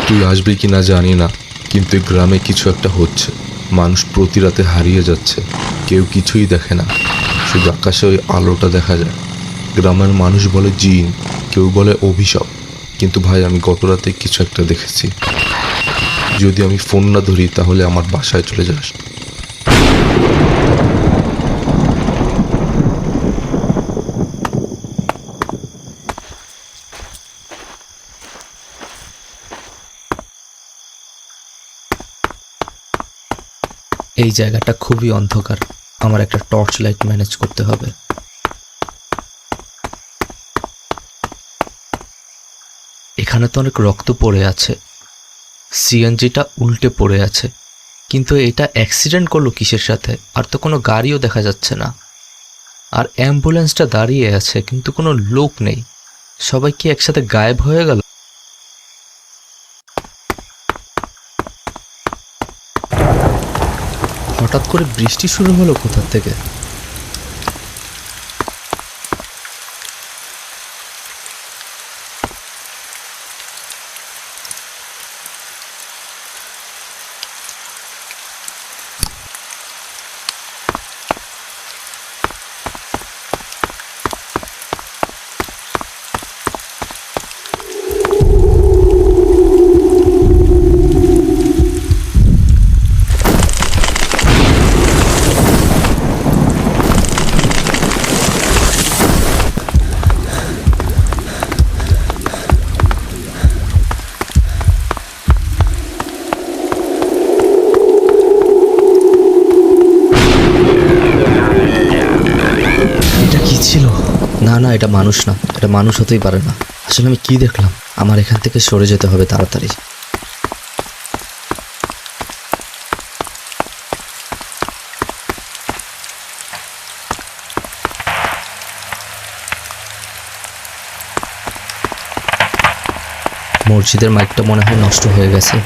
তুই আসবি কি না জানি না, কিন্তু এই গ্রামে কিছু একটা হচ্ছে। মানুষ প্রতি রাতে হারিয়ে যাচ্ছে, কেউ কিছুই দেখে না, শুধু আকাশে ওই আলোটা দেখা যায়। গ্রামের মানুষ বলে জিন, কেউ বলে অভিশাপ। কিন্তু ভাই, আমি গত রাতে কিছু একটা দেখেছি। যদি আমি ফোন না ধরি তাহলে আমার বাসায় চলে যাস। এই জায়গাটা খুবই অন্ধকার, আমার একটা টর্চ লাইট ম্যানেজ করতে হবে। এখানে তো অনেক রক্ত পড়ে আছে, সিএনজিটা উল্টে পড়ে আছে, কিন্তু এটা অ্যাক্সিডেন্ট করলো কিসের সাথে? আর তো কোনো গাড়িও দেখা যাচ্ছে না। আর অ্যাম্বুলেন্সটা দাঁড়িয়ে আছে, কিন্তু কোনো লোক নেই। সবাই কি একসাথে গায়েব হয়ে গেল? হঠাৎ করে বৃষ্টি শুরু হলো কোথা থেকে? এটা কি ছিল? না না, এটা মানুষ না, এটা মানুষ হতেই পারে না। আসলে আমি কি দেখলাম? আমার এখান থেকে সরে যেতে হবে তাড়াতাড়ি। মসজিদের মাইকটা মনে হয় নষ্ট হয়ে গেছে।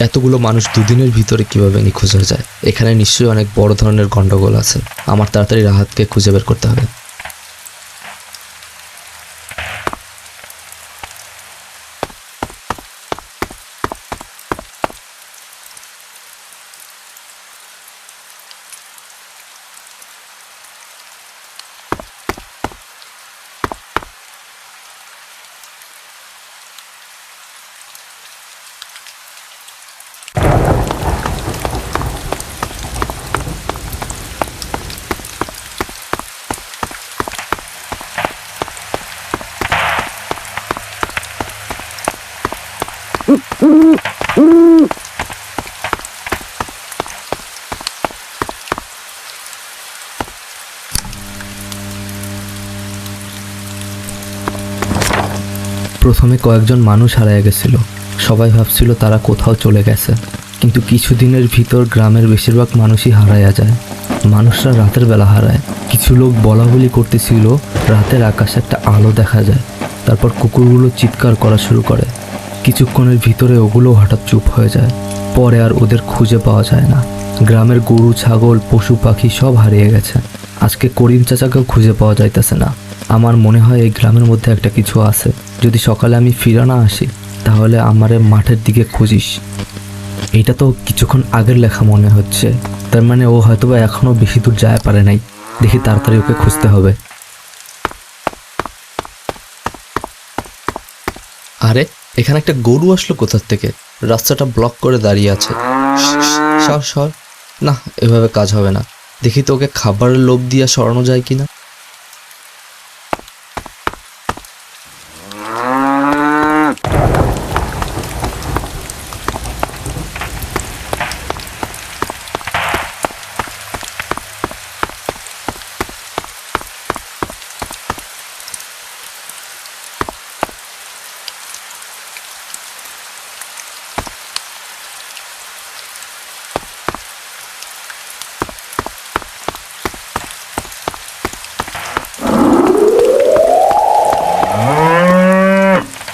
এতগুলো মানুষ দুদিনের ভিতরে কিভাবে নিখোঁজ হয়ে যায়? এখানে নিশ্চয়ই অনেক বড় ধরনের গন্ডগোল আছে। আমার তাড়াতাড়ি রাহাতকে খুঁজে বের করতে হবে। প্রথমে কয়েকজন মানুষ হারিয়ে গেছিল। সবাই ভাবছিল তারা কোথাও চলে গেছে, কিন্তু কিছুদিনের ভিতর গ্রামের বেশিরভাগ মানুষই হারায়া যায়। মানুষরা রাতের বেলা হারায়। কিছু লোক বলা বলি করতেছিল রাতের আকাশে একটা আলো দেখা যায়। তারপর কুকুরগুলো চিৎকার করা শুরু করে। কিছুক্ষণের ভিতরে ওগুলো হঠাৎ চুপ হয়ে যায়। পরে আর ওদের খুঁজে পাওয়া যায় না। গ্রামের গরু, ছাগল, পশু পাখি সব হারিয়ে গেছে। আজকে করিম চাচাকেও খুঁজে পাওয়া যাইতেছে না। আমার মনে হয় এই গ্রামের মধ্যে একটা কিছু আছে। যদি সকালে আমি ফিরে না আসি, তাহলে আমারে মাঠের দিকে খুঁজিস। এইটা তো কিছুক্ষণ আগের লেখা মনে হচ্ছে। তার মানে ও হয়তোবা এখনো বেশি দূর যায় পারে নাই। দেখি তাড়াতাড়ি ওকে খুঁজতে হবে। আরে, এখানে একটা গরু আসলো কোথা থেকে? রাস্তাটা ব্লক করে দাঁড়িয়ে আছে। সর সর। না, এভাবে কাজ হবে না। দেখি তো ওকে খাবারের লোভ দিয়া সরানো যায় কিনা।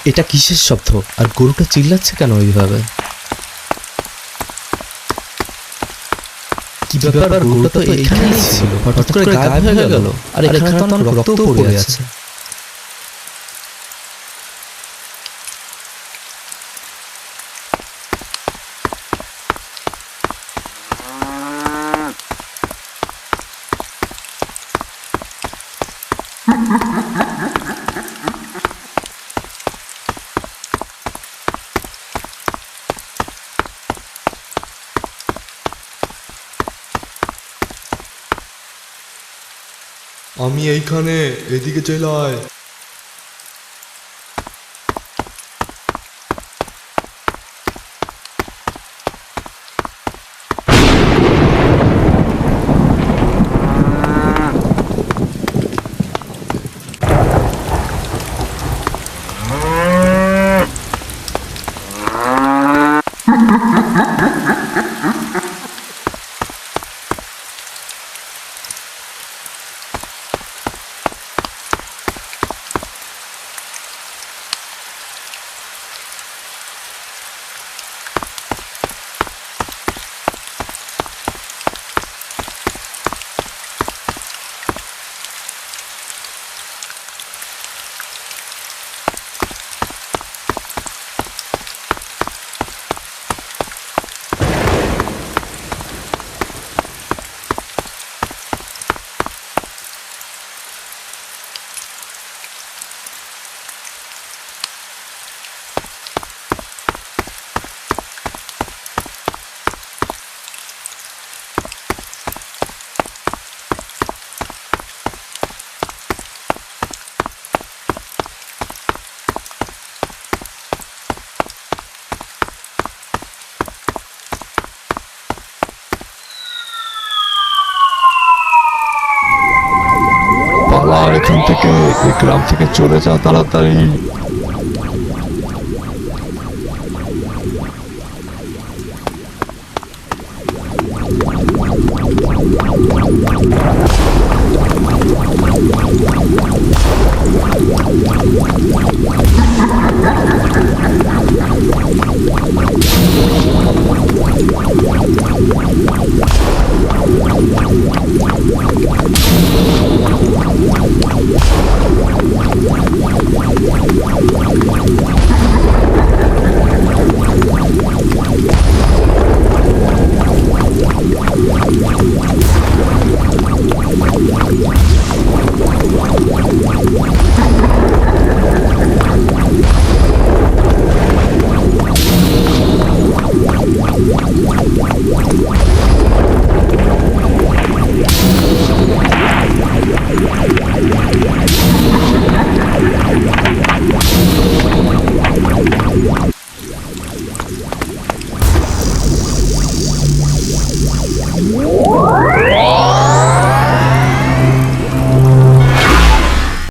এটা কিসের শব্দ? আর গরুটা চিল্লাচ্ছে কেন ওইভাবে? কি ব্যাপার? গরুটা তো এখানেই ছিল, হঠাৎ করে গায়েব হয়ে গেল। আর এখানে তো অনেক রক্ত পড়ে আছে। আমি এইখানে, এদিকে চলে আয়। পালা এখান থেকে, এই গ্রাম থেকে চলে যা তাড়াতাড়ি।